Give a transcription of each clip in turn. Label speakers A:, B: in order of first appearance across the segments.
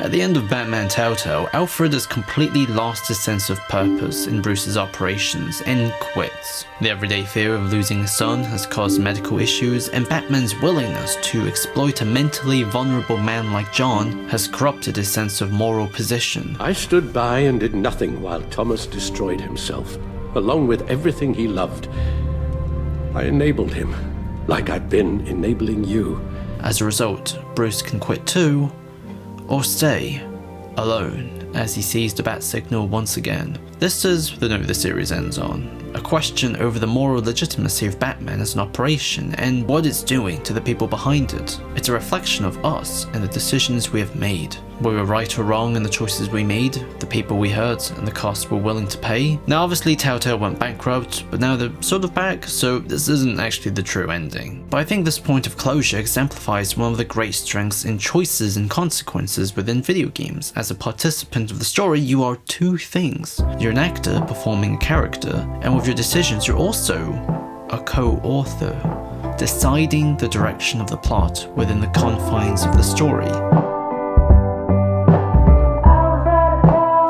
A: At the end of Batman Telltale, Alfred has completely lost his sense of purpose in Bruce's operations and quits. The everyday fear of losing his son has caused medical issues, and Batman's willingness to exploit a mentally vulnerable man like John has corrupted his sense of moral position.
B: I stood by and did nothing while Thomas destroyed himself, along with everything he loved. I enabled him, like I've been enabling you.
A: As a result, Bruce can quit too, or stay alone as he sees the bat signal once again. This is the note the series ends on. A question over the moral legitimacy of Batman as an operation and what it's doing to the people behind it. It's a reflection of us and the decisions we have made. Were we right or wrong in the choices we made, the people we hurt, and the costs we're willing to pay? Now obviously Telltale went bankrupt, but now they're sort of back, so this isn't actually the true ending. But I think this point of closure exemplifies one of the great strengths in choices and consequences within video games. As a participant of the story, you are two things. You're an actor performing a character, and with your decisions you're also a co-author, deciding the direction of the plot within the confines of the story.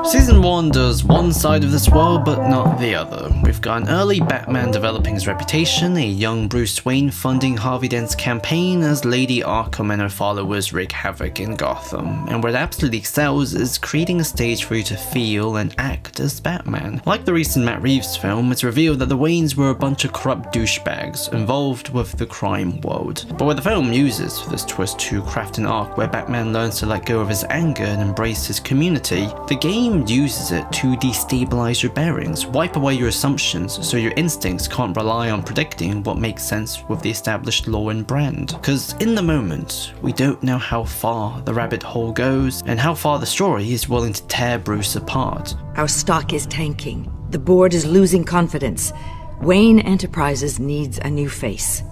A: Season 1 does one side of this well, but not the other. We've got an early Batman developing his reputation, a young Bruce Wayne funding Harvey Dent's campaign as Lady Arkham and her followers wreak havoc in Gotham, and where it absolutely excels is creating a stage for you to feel and act as Batman. Like the recent Matt Reeves film, it's revealed that the Waynes were a bunch of corrupt douchebags involved with the crime world. But where the film uses this twist to craft an arc where Batman learns to let go of his anger and embrace his community, the game uses it to destabilize your bearings, wipe away your assumptions so your instincts can't rely on predicting what makes sense with the established lore and brand. Cause in the moment, we don't know how far the rabbit hole goes and how far the story is willing to tear Bruce apart.
C: Our stock is tanking. The board is losing confidence. Wayne Enterprises needs a new face.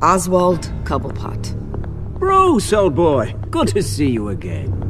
C: Oswald Cobblepot.
D: Bruce, old boy, good to see you again.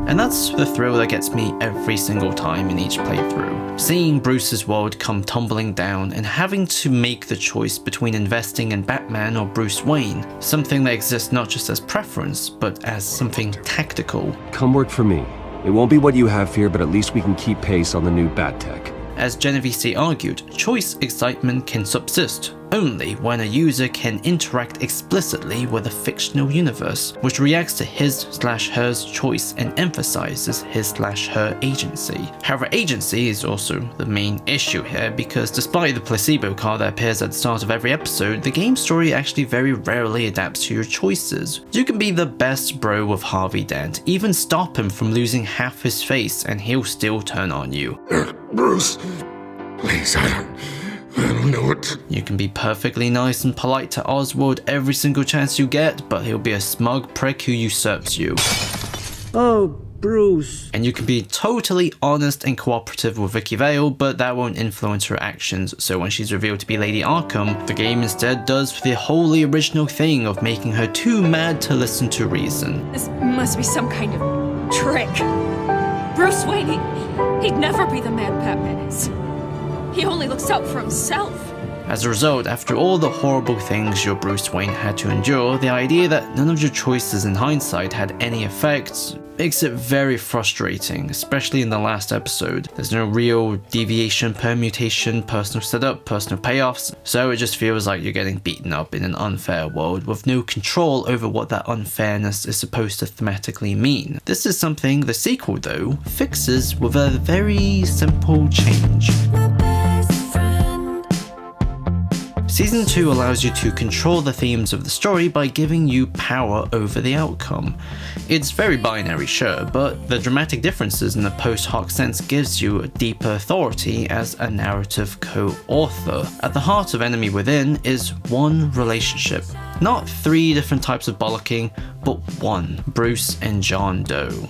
A: And that's the thrill that gets me every single time in each playthrough. Seeing Bruce's world come tumbling down and having to make the choice between investing in Batman or Bruce Wayne, something that exists not just as preference, but as something tactical.
E: Come work for me. It won't be what you have here, but at least we can keep pace on the new bat tech.
A: As Genovese argued, choice excitement can subsist only when a user can interact explicitly with a fictional universe, which reacts to his/hers choice and emphasizes his/her agency. However, agency is also the main issue here, because despite the placebo card that appears at the start of every episode, the game's story actually very rarely adapts to your choices. You can be the best bro with Harvey Dent, even stop him from losing half his face, and he'll still turn on you.
F: Bruce, please, I don't know what.
A: You can be perfectly nice and polite to Oswald every single chance you get, but he'll be a smug prick who usurps you.
D: Oh, Bruce.
A: And you can be totally honest and cooperative with Vicky Vale, but that won't influence her actions, so when she's revealed to be Lady Arkham, the game instead does the wholly original thing of making her too mad to listen to reason.
G: This must be some kind of trick. Bruce Wayne, he'd never be the man Batman is. He only looks out for himself.
A: As a result, after all the horrible things your Bruce Wayne had to endure, the idea that none of your choices in hindsight had any effects makes it very frustrating, especially in the last episode. There's no real deviation, permutation, personal setup, personal payoffs, so it just feels like you're getting beaten up in an unfair world with no control over what that unfairness is supposed to thematically mean. This is something the sequel, though, fixes with a very simple change. Season 2 allows you to control the themes of the story by giving you power over the outcome. It's very binary, sure, but the dramatic differences in the post-hoc sense gives you a deeper authority as a narrative co-author. At the heart of Enemy Within is one relationship. Not 3 different types of bollocking, but one, Bruce and John Doe.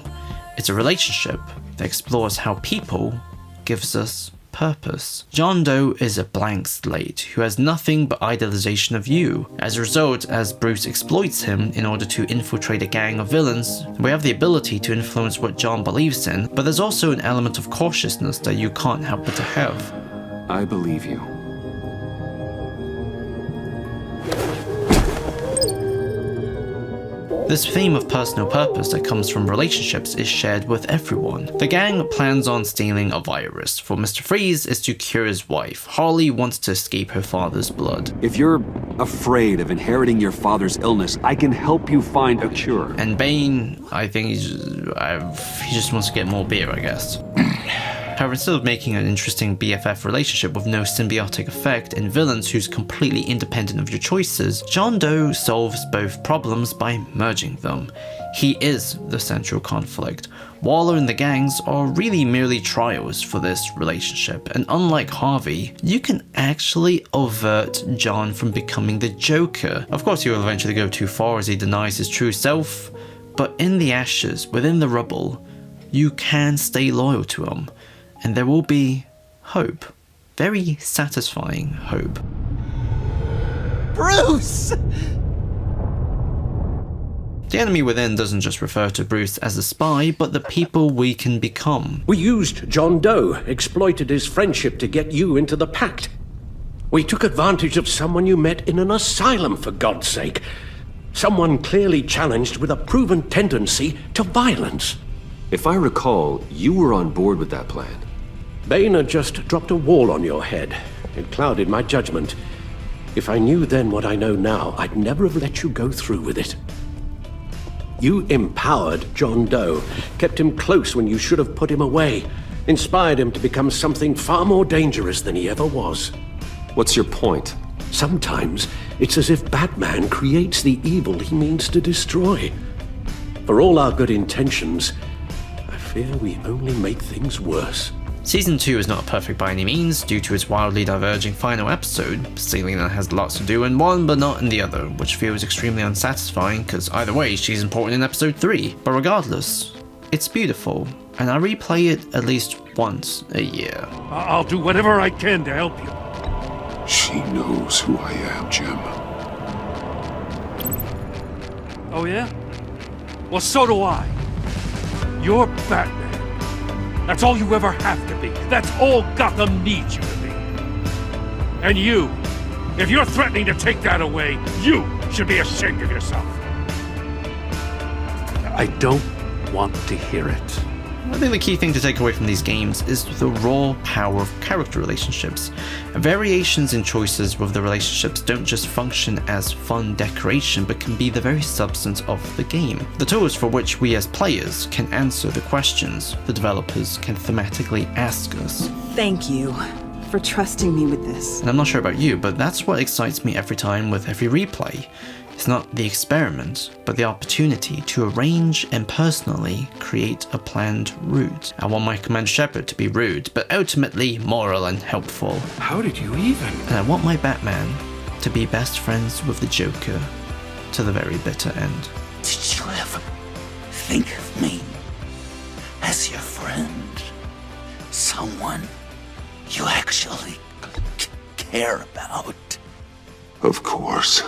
A: It's a relationship that explores how people gives us purpose. John Doe is a blank slate who has nothing but idealization of you. As a result, as Bruce exploits him in order to infiltrate a gang of villains, we have the ability to influence what John believes in, but there's also an element of cautiousness that you can't help but to have.
E: I believe you.
A: This theme of personal purpose that comes from relationships is shared with everyone. The gang plans on stealing a virus, for Mr. Freeze is to cure his wife. Harley wants to escape her father's blood.
E: If you're afraid of inheriting your father's illness, I can help you find a cure.
A: And Bane, I think he just wants to get more beer, I guess. However, instead of making an interesting BFF relationship with no symbiotic effect and villains who's completely independent of your choices, John Doe solves both problems by merging them. He is the central conflict. Waller and the gangs are really merely trials for this relationship, and unlike Harvey, you can actually avert John from becoming the Joker. Of course, he will eventually go too far as he denies his true self, but in the ashes, within the rubble, you can stay loyal to him. And there will be hope. Very satisfying hope.
H: Bruce!
A: The enemy within doesn't just refer to Bruce as a spy, but the people we can become.
B: We used John Doe, exploited his friendship to get you into the pact. We took advantage of someone you met in an asylum, for God's sake. Someone clearly challenged with a proven tendency to violence.
E: If I recall, you were on board with that plan.
B: Boehner just dropped a wall on your head. It clouded my judgment. If I knew then what I know now, I'd never have let you go through with it. You empowered John Doe, kept him close when you should have put him away, inspired him to become something far more dangerous than he ever was.
E: What's your point?
B: Sometimes it's as if Batman creates the evil he means to destroy. For all our good intentions, I fear we only make things worse.
A: Season 2 is not perfect by any means, due to its wildly diverging final episode, stealing that has lots to do in one but not in the other, which feels extremely unsatisfying because either way she's important in episode 3. But regardless, it's beautiful, and I replay it at least once a year.
F: I'll do whatever I can to help you.
I: She knows who I am, Jim.
F: Oh yeah? Well, so do I. You're Batman. That's all you ever have to be. That's all Gotham needs you to be. And you, if you're threatening to take that away, you should be ashamed of yourself.
B: I don't want to hear it.
A: I think the key thing to take away from these games is the raw power of character relationships. Variations in choices with the relationships don't just function as fun decoration, but can be the very substance of the game. The tools for which we as players can answer the questions the developers can thematically ask us.
J: Thank you for trusting me with this.
A: And I'm not sure about you, but that's what excites me every time with every replay. It's not the experiment, but the opportunity to arrange and personally create a planned route. I want my Commander Shepard to be rude, but ultimately moral and helpful.
I: How did you even?
A: And I want my Batman to be best friends with the Joker to the very bitter end.
H: Did you ever think of me as your friend? Someone you actually care about?
I: Of course.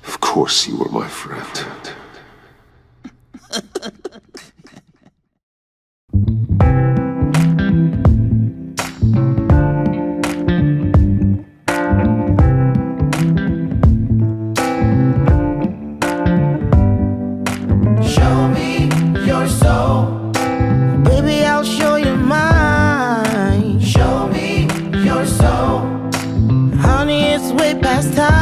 I: Of course you were my friend.
K: Show me your soul. Baby, I'll show you mine. Show me your soul. Honey, it's way past time.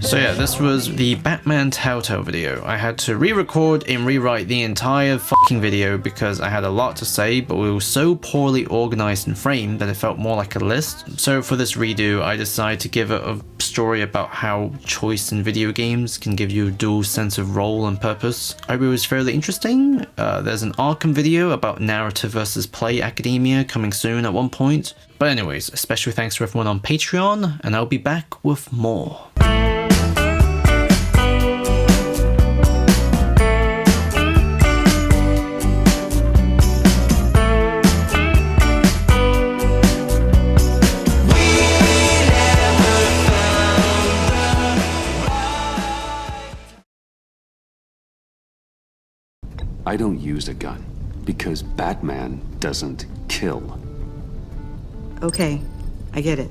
A: So yeah, this was the Batman Telltale video. I had to re-record and rewrite the entire fucking video because I had a lot to say, but we were so poorly organized and framed that it felt more like a list. So for this redo, I decided to give it a story about how choice in video games can give you a dual sense of role and purpose. I hope it was fairly interesting. There's an Arkham video about narrative versus play academia coming soon at one point. But anyways, a special thanks to everyone on Patreon, and I'll be back with more.
E: I don't use a gun because Batman doesn't kill.
C: Okay, I get it.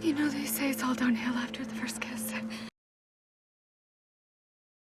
L: You know, they say it's all downhill after the first kiss.